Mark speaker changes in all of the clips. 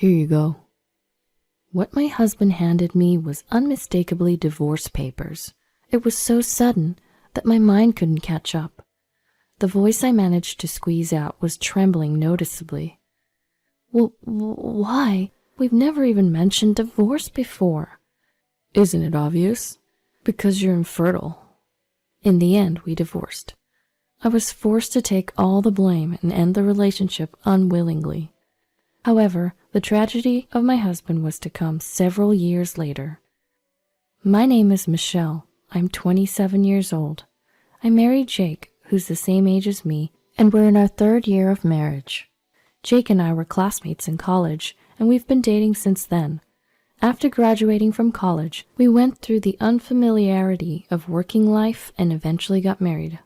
Speaker 1: Here you go. What my husband handed me was unmistakably divorce papers. It was so sudden that my mind couldn't catch up. The voice I managed to squeeze out was trembling noticeably. Well, why? We've never even mentioned divorce before.
Speaker 2: Isn't it obvious? Because you're infertile.
Speaker 1: In the end, we divorced. I was forced to take all the blame and end the relationship unwillingly. However, the tragedy of my husband was to come several years later. My name is Michelle. I'm 27 years old. I married Jake, who's the same age as me, and we're in our 3rd year of marriage. Jake and I were classmates in college, and we've been dating since then. After graduating from college, we went through the unfamiliarity of working life and eventually got married.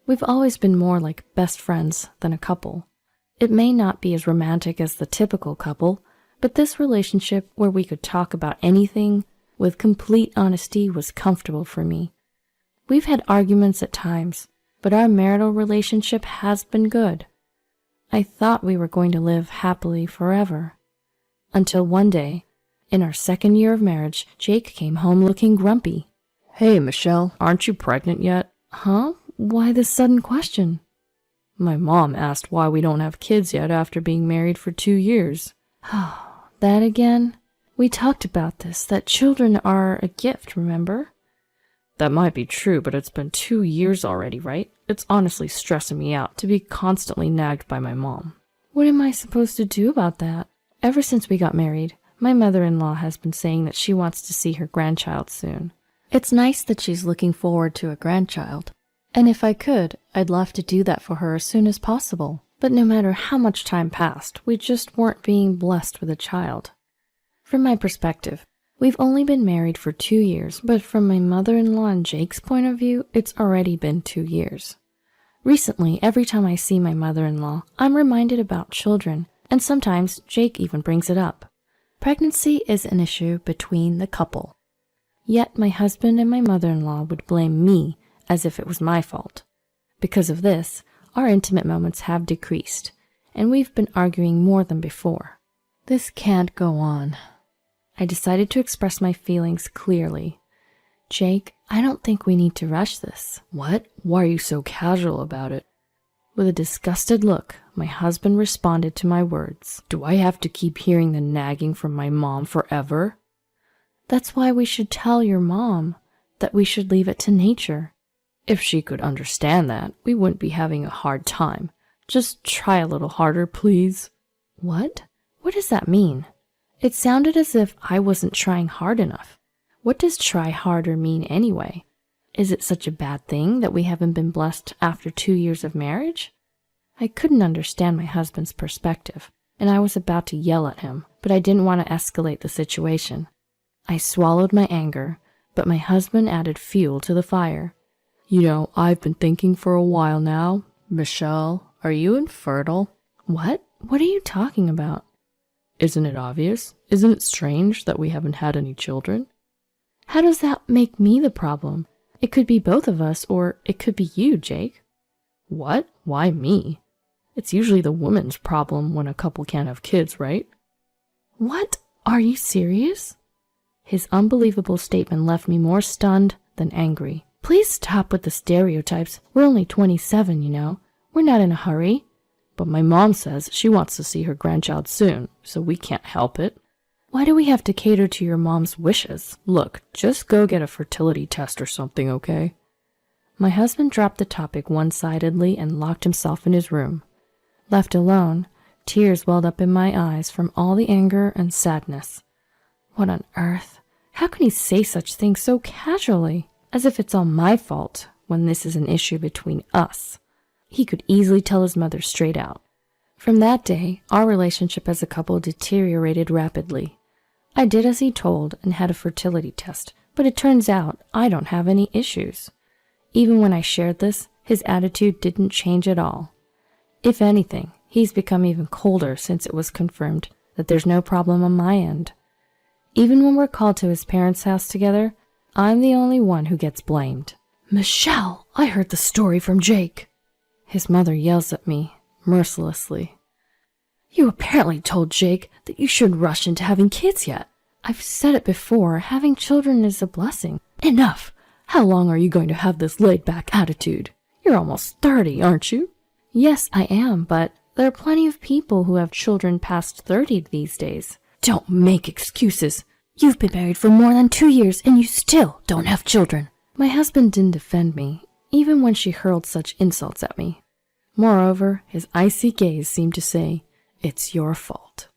Speaker 1: We've always been more like best friends than a couple. It may not be as romantic as the typical couple, but this relationship where we could talk about anything with complete honesty was comfortable for me. We've had arguments at times, but our marital relationship has been good. I thought we were going to live happily forever. Until one day, in our 2nd year of marriage, Jake came home looking grumpy.
Speaker 2: Hey, Michelle, aren't you pregnant yet?
Speaker 1: Huh? Why this sudden question?
Speaker 2: My mom asked why we don't have kids yet after being married for 2 years.
Speaker 1: That again? We talked about this, that children are a gift, remember?
Speaker 2: That might be true, but it's been 2 years already, right? It's honestly stressing me out to be constantly nagged by my mom.
Speaker 1: What am I supposed to do about that? Ever since we got married, my mother-in-law has been saying that she wants to see her grandchild soon. It's nice that she's looking forward to a grandchild. And if I could, I'd love to do that for her as soon as possible. But no matter how much time passed, we just weren't being blessed with a child. From my perspective, we've only been married for 2 years, but from my mother-in-law and Jake's point of view, it's already been 2 years. Recently, every time I see my mother-in-law, I'm reminded about children, and sometimes Jake even brings it up. Pregnancy is an issue between the couple. Yet my husband and my mother-in-law would blame me as if it was my fault. Because of this, our intimate moments have decreased, and we've been arguing more than before. This can't go on. I decided to express my feelings clearly. Jake, I don't think we need to rush this.
Speaker 2: What? Why are you so casual about it?
Speaker 1: With a disgusted look, my husband responded to my words.
Speaker 2: Do I have to keep hearing the nagging from my mom forever?
Speaker 1: That's why we should tell your mom that we should leave it to nature.
Speaker 2: If she could understand that, we wouldn't be having a hard time. Just try a little harder, please.
Speaker 1: What? What does that mean? It sounded as if I wasn't trying hard enough. What does try harder mean anyway? Is it such a bad thing that we haven't been blessed after 2 years of marriage? I couldn't understand my husband's perspective, and I was about to yell at him, but I didn't want to escalate the situation. I swallowed my anger, but my husband added fuel to the fire.
Speaker 2: You know, I've been thinking for a while now. Michelle, are you infertile?
Speaker 1: What? What are you talking about?
Speaker 2: Isn't it obvious? Isn't it strange that we haven't had any children?
Speaker 1: How does that make me the problem? It could be both of us, or it could be you, Jake.
Speaker 2: What? Why me? It's usually the woman's problem when a couple can't have kids, right?
Speaker 1: What? Are you serious? His unbelievable statement left me more stunned than angry. Please stop with the stereotypes. We're only 27, you know. We're not in a hurry.
Speaker 2: But my mom says she wants to see her grandchild soon, so we can't help it.
Speaker 1: Why do we have to cater to your mom's wishes?
Speaker 2: Look, just go get a fertility test or something, okay?
Speaker 1: My husband dropped the topic one-sidedly and locked himself in his room. Left alone, tears welled up in my eyes from all the anger and sadness. What on earth? How can he say such things so casually, as if it's all my fault when this is an issue between us? He could easily tell his mother straight out. From that day, our relationship as a couple deteriorated rapidly. I did as he told and had a fertility test, but it turns out I don't have any issues. Even when I shared this, his attitude didn't change at all. If anything, he's become even colder since it was confirmed that there's no problem on my end. Even when we're called to his parents' house together, I'm the only one who gets blamed.
Speaker 2: Michelle, I heard the story from Jake.
Speaker 1: His mother yells at me, mercilessly. You apparently told Jake that you shouldn't rush into having kids yet. I've said it before, having children is a blessing. Enough! How long are you going to have this laid-back attitude? You're almost 30, aren't you? Yes, I am, but there are plenty of people who have children past 30 these days. Don't make excuses. You've been married for more than 2 years and you still don't have children. My husband didn't defend me, even when she hurled such insults at me. Moreover, his icy gaze seemed to say, "It's your fault."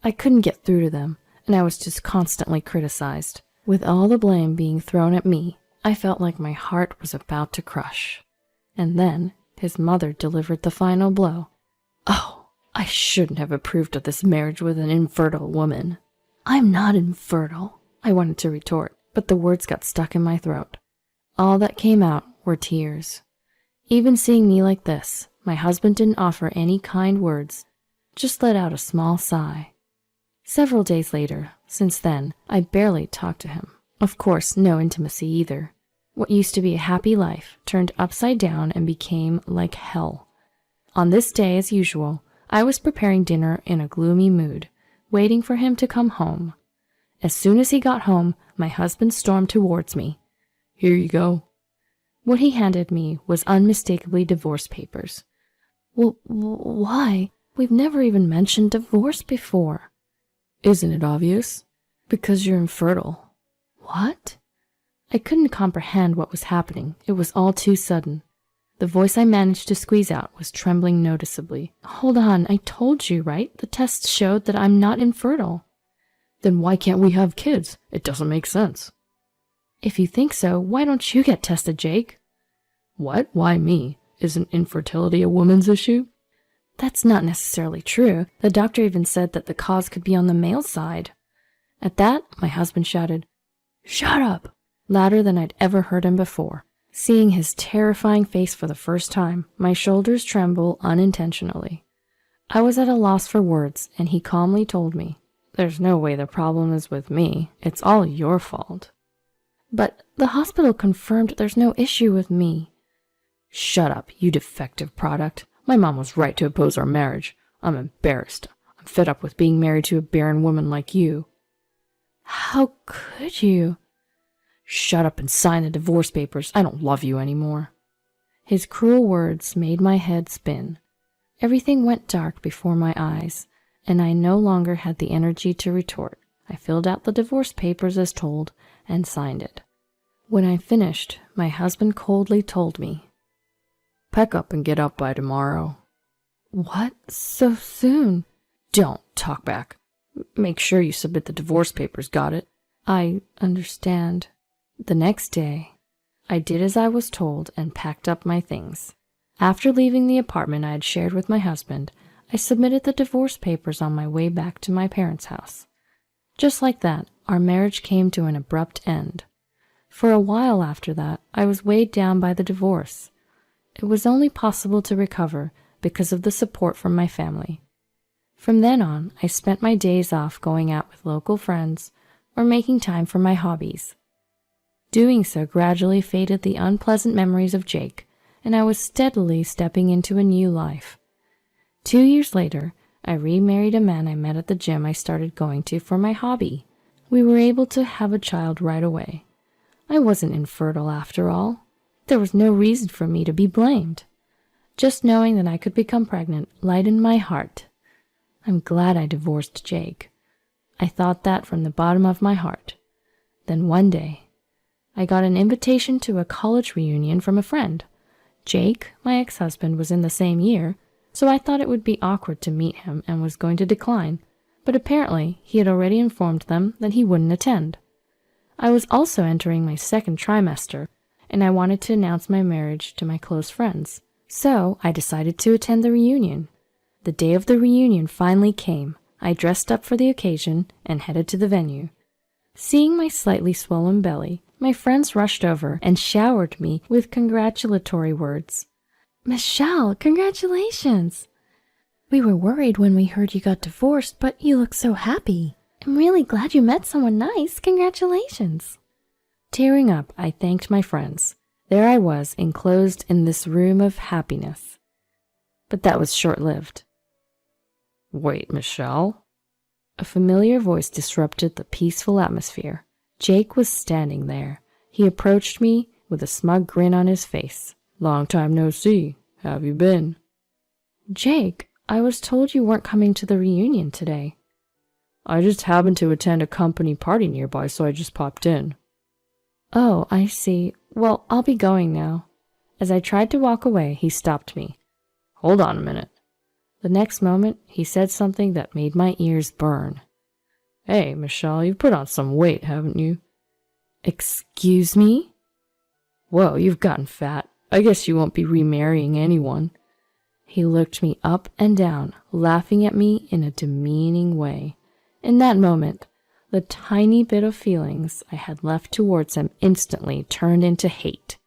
Speaker 1: I couldn't get through to them, and I was just constantly criticized. With all the blame being thrown at me, I felt like my heart was about to crush. And then his mother delivered the final blow. Oh, I shouldn't have approved of this marriage with an infertile woman. I'm not infertile, I wanted to retort, but the words got stuck in my throat. All that came out were tears. Even seeing me like this, my husband didn't offer any kind words, just let out a small sigh. Several days later, since then, I barely talked to him. Of course, no intimacy either. What used to be a happy life turned upside down and became like hell. On this day, as usual, I was preparing dinner in a gloomy mood, waiting for him to come home. As soon as he got home, my husband stormed towards me. "Here you go." What he handed me was unmistakably divorce papers. Well, why? We've never even mentioned divorce before. Isn't it obvious? Because you're infertile. What? I couldn't comprehend what was happening. It was all too sudden. The voice I managed to squeeze out was trembling noticeably. Hold on, I told you, right? The tests showed that I'm not infertile. Then why can't we have kids? It doesn't make sense. If you think so, why don't you get tested, Jake? What? Why me? Isn't infertility a woman's issue? That's not necessarily true. The doctor even said that the cause could be on the male side. At that, my husband shouted, "Shut up!" louder than I'd ever heard him before. Seeing his terrifying face for the first time, my shoulders trembled unintentionally. I was at a loss for words, and he calmly told me, "There's no way the problem is with me. It's all your fault." But the hospital confirmed there's no issue with me. Shut up, you defective product. My mom was right to oppose our marriage. I'm embarrassed. I'm fed up with being married to a barren woman like you. How could you? Shut up and sign the divorce papers. I don't love you anymore. His cruel words made my head spin. Everything went dark before my eyes, and I no longer had the energy to retort. I filled out the divorce papers as told and signed it. When I finished, my husband coldly told me, "Pack up and get up by tomorrow." What? So soon? Don't talk back. Make sure you submit the divorce papers, got it? I understand. The next day, I did as I was told and packed up my things. After leaving the apartment I had shared with my husband, I submitted the divorce papers on my way back to my parents' house. Just like that, our marriage came to an abrupt end. For a while after that, I was weighed down by the divorce. It was only possible to recover because of the support from my family. From then on, I spent my days off going out with local friends or making time for my hobbies. Doing so gradually faded the unpleasant memories of Jake, and I was steadily stepping into a new life. 2 years later, I remarried a man I met at the gym I started going to for my hobby. We were able to have a child right away. I wasn't infertile after all. There was no reason for me to be blamed. Just knowing that I could become pregnant lightened my heart. I'm glad I divorced Jake. I thought that from the bottom of my heart. Then one day, I got an invitation to a college reunion from a friend. Jake, my ex-husband, was in the same year, so I thought it would be awkward to meet him and was going to decline, but apparently he had already informed them that he wouldn't attend. I was also entering my second trimester, and I wanted to announce my marriage to my close friends, so I decided to attend the reunion. The day of the reunion finally came. I dressed up for the occasion and headed to the venue. Seeing my slightly swollen belly, my friends rushed over and showered me with congratulatory words. "Michelle, congratulations! We were worried when we heard you got divorced, but you look so happy. I'm really glad you met someone nice. Congratulations!" Tearing up, I thanked my friends. There I was, enclosed in this room of happiness. But that was short-lived.
Speaker 2: Wait, Michelle?
Speaker 1: A familiar voice disrupted the peaceful atmosphere. Jake was standing there. He approached me with a smug grin on his face.
Speaker 2: Long time no see. How have you been?
Speaker 1: Jake, I was told you weren't coming to the reunion today.
Speaker 2: I just happened to attend a company party nearby, so I just popped in.
Speaker 1: Oh, I see. Well, I'll be going now. As I tried to walk away, he stopped me.
Speaker 2: Hold on a minute.
Speaker 1: The next moment, he said something that made my ears burn.
Speaker 2: Hey, Michelle, you've put on some weight, haven't you?
Speaker 1: Excuse me?
Speaker 2: Whoa, you've gotten fat. I guess you won't be remarrying anyone.
Speaker 1: He looked me up and down, laughing at me in a demeaning way. In that moment, the tiny bit of feelings I had left towards him instantly turned into hate.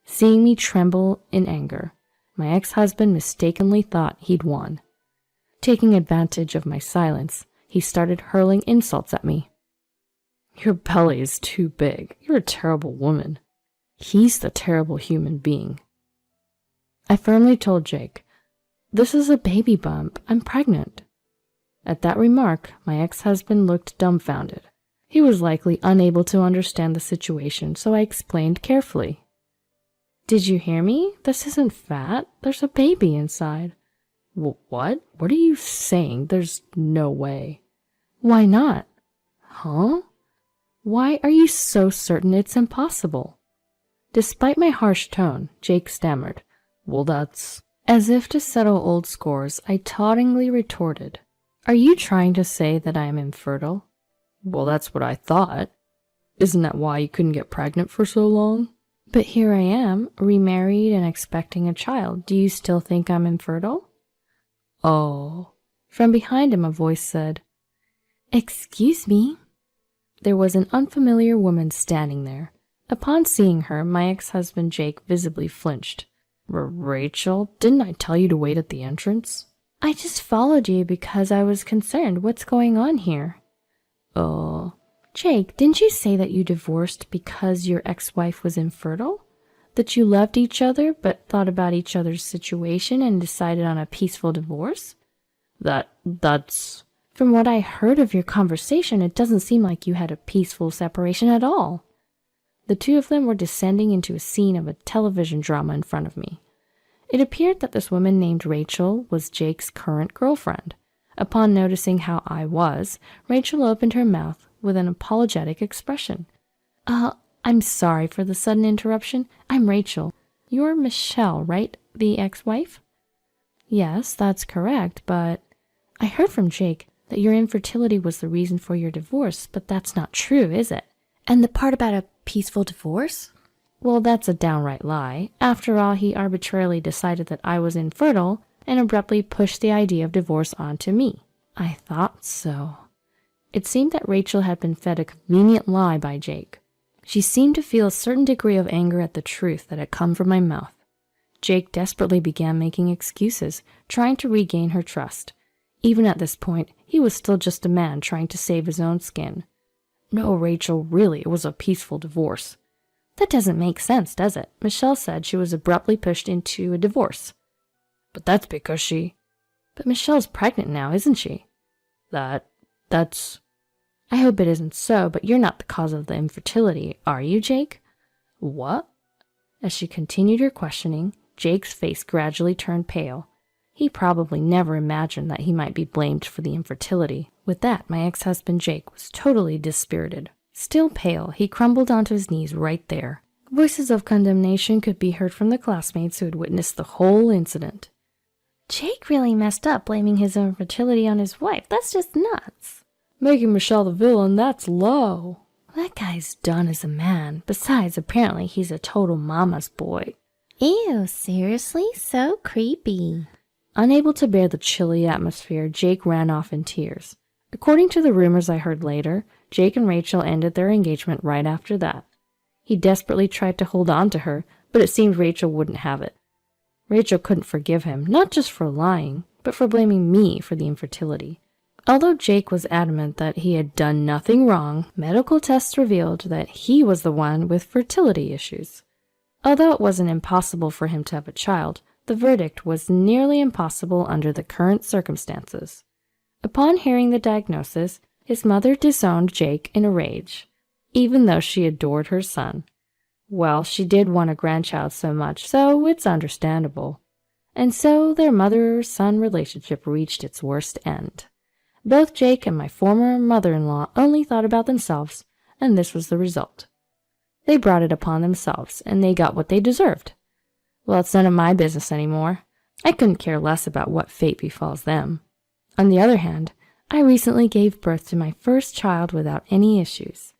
Speaker 1: Seeing me tremble in anger, my ex-husband mistakenly thought he'd won. Taking advantage of my silence, he started hurling insults at me.
Speaker 2: Your belly is too big. You're a terrible woman. He's the terrible human being.
Speaker 1: I firmly told Jake, "This is a baby bump. I'm pregnant." At that remark, my ex-husband looked dumbfounded. He was likely unable to understand the situation, so I explained carefully. "Did you hear me? This isn't fat. There's a baby inside."
Speaker 2: What? What are you saying? There's no way.
Speaker 1: Why not? Huh? Why are you so certain it's impossible? Despite my harsh tone, Jake stammered.
Speaker 2: Well, that's...
Speaker 1: As if to settle old scores, I tauntingly retorted. Are you trying to say that I am infertile?
Speaker 2: Well, that's what I thought. Isn't that why you couldn't get pregnant for so long?
Speaker 1: But here I am, remarried and expecting a child. Do you still think I'm infertile?
Speaker 2: Oh.
Speaker 1: From behind him, a voice said, "Excuse me." There was an unfamiliar woman standing there. Upon seeing her, my ex-husband Jake visibly flinched.
Speaker 2: Rachel, didn't I tell you to wait at the entrance?
Speaker 1: I just followed you because I was concerned. What's going on here? Jake, didn't you say that you divorced because your ex-wife was infertile? That you loved each other but thought about each other's situation and decided on a peaceful divorce?
Speaker 2: That's...
Speaker 1: From what I heard of your conversation, it doesn't seem like you had a peaceful separation at all. The two of them were descending into a scene of a television drama in front of me. It appeared that this woman named Rachel was Jake's current girlfriend. Upon noticing how I was, Rachel opened her mouth with an apologetic expression. I'm sorry for the sudden interruption. I'm Rachel. You're Michelle, right? The ex-wife? Yes, that's correct, but I heard from Jake that your infertility was the reason for your divorce, but that's not true, is it? And the part about a peaceful divorce? Well, that's a downright lie. After all, he arbitrarily decided that I was infertile and abruptly pushed the idea of divorce onto me. I thought so. It seemed that Rachel had been fed a convenient lie by Jake. She seemed to feel a certain degree of anger at the truth that had come from my mouth. Jake desperately began making excuses, trying to regain her trust. Even at this point, he was still just a man trying to save his own skin.
Speaker 2: No, Rachel, really, it was a peaceful divorce.
Speaker 1: That doesn't make sense, does it? Michelle said she was abruptly pushed into a divorce.
Speaker 2: But that's because she...
Speaker 1: But Michelle's pregnant now, isn't she?
Speaker 2: That's...
Speaker 1: I hope it isn't so, but you're not the cause of the infertility, are you, Jake?
Speaker 2: What?
Speaker 1: As she continued her questioning, Jake's face gradually turned pale. He probably never imagined that he might be blamed for the infertility. With that, my ex-husband Jake was totally dispirited. Still pale, he crumbled onto his knees right there. Voices of condemnation could be heard from the classmates who had witnessed the whole incident. Jake really messed up blaming his infertility on his wife. That's just nuts.
Speaker 2: Making Michelle the villain, that's low.
Speaker 1: That guy's done as a man. Besides, apparently he's a total mama's boy.
Speaker 3: Ew, seriously? So creepy.
Speaker 1: Unable to bear the chilly atmosphere, Jake ran off in tears. According to the rumors I heard later, Jake and Rachel ended their engagement right after that. He desperately tried to hold on to her, but it seemed Rachel wouldn't have it. Rachel couldn't forgive him, not just for lying, but for blaming me for the infertility. Although Jake was adamant that he had done nothing wrong, medical tests revealed that he was the one with fertility issues. Although it wasn't impossible for him to have a child, the verdict was nearly impossible under the current circumstances. Upon hearing the diagnosis, his mother disowned Jake in a rage, even though she adored her son. Well, she did want a grandchild so much, so it's understandable. And so their mother-son relationship reached its worst end. Both Jake and my former mother-in-law only thought about themselves, and this was the result. They brought it upon themselves, and they got what they deserved. Well, it's none of my business anymore. I couldn't care less about what fate befalls them. On the other hand, I recently gave birth to my first child without any issues.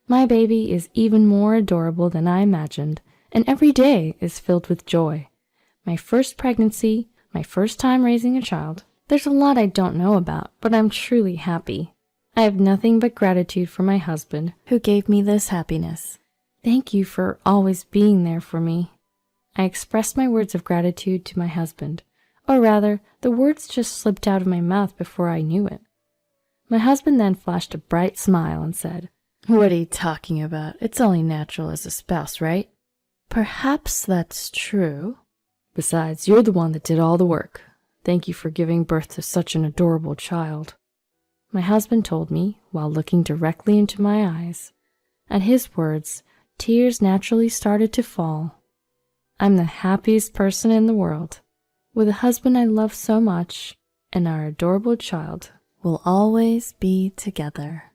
Speaker 1: My baby is even more adorable than I imagined, and every day is filled with joy. My first pregnancy, my first time raising a child. There's a lot I don't know about, but I'm truly happy. I have nothing but gratitude for my husband, who gave me this happiness. Thank you for always being there for me. I expressed my words of gratitude to my husband, or rather, the words just slipped out of my mouth before I knew it. My husband then flashed a bright smile and said, "What are you talking about? It's only natural as a spouse, right?" "Perhaps that's true. Besides, you're the one that did all the work. Thank you for giving birth to such an adorable child," my husband told me while looking directly into my eyes. At his words, tears naturally started to fall. I'm the happiest person in the world. With a husband I love so much, and our adorable child will always be together.